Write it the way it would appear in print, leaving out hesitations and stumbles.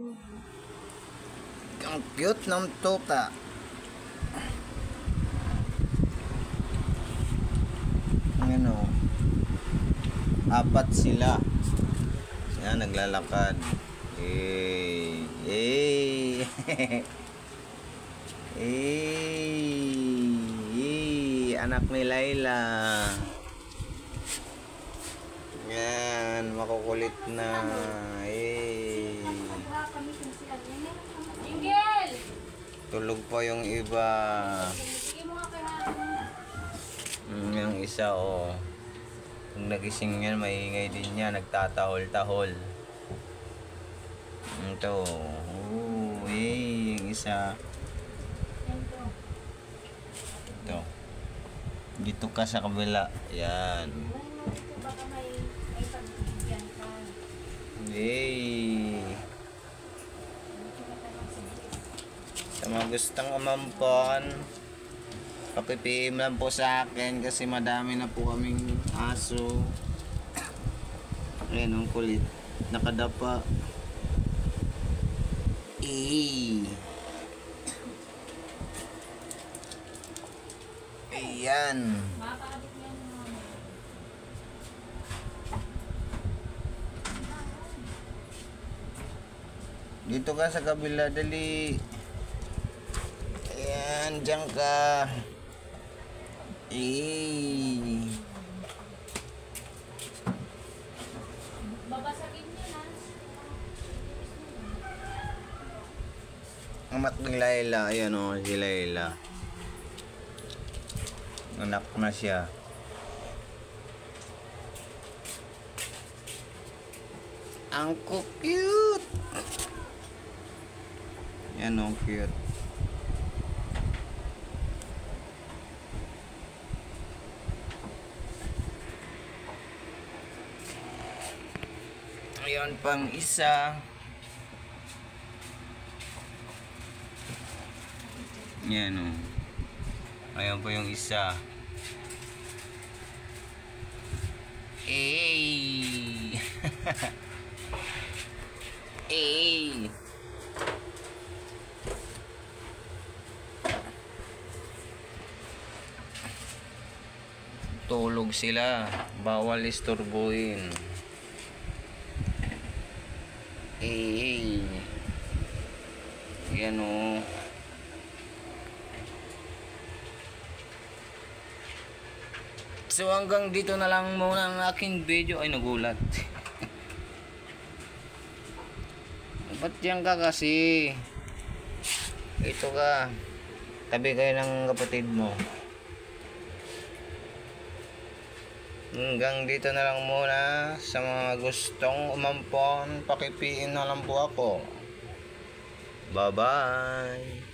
Ang cute ng tuta. Ano, apat sila. Yan, naglalakad. Eh, eh. Anak ni Layla. Yan, makukulit na. Tulog pa yung iba. Yung isa, oh. Kung nagising yan, maingay din yan. Nagtatahol-tahol. Ito. Yung isa. Ito. Dito ka sa kabila. Yan. Baka may pagbibigyan ka. Sa mga gustong umampon, paki-PM lang po sa akin kasi madami na po kaming aso. Ayan, ang kulit. Nakadapa. Ayan. Dito ka sa kabila, dali. Ayan, dyan ka. Babasagin niya na. Amat ng Layla. Ayan o, si Layla. Anak na siya. Ang cute. Yan o, cute. Ayan pang isa. Yan o. Ayan po yung isa. Tulog sila. Bawal istorbuhin. Yan o. So hanggang dito na lang muna ang aking video. Ay, nagulat. Ba't yan ka kasi? Ito ka. Tabi kayo ng kapatid mo. Hanggang dito na lang muna. Sa mga gustong umampon, paki-PM na lang po ako. Bye-bye.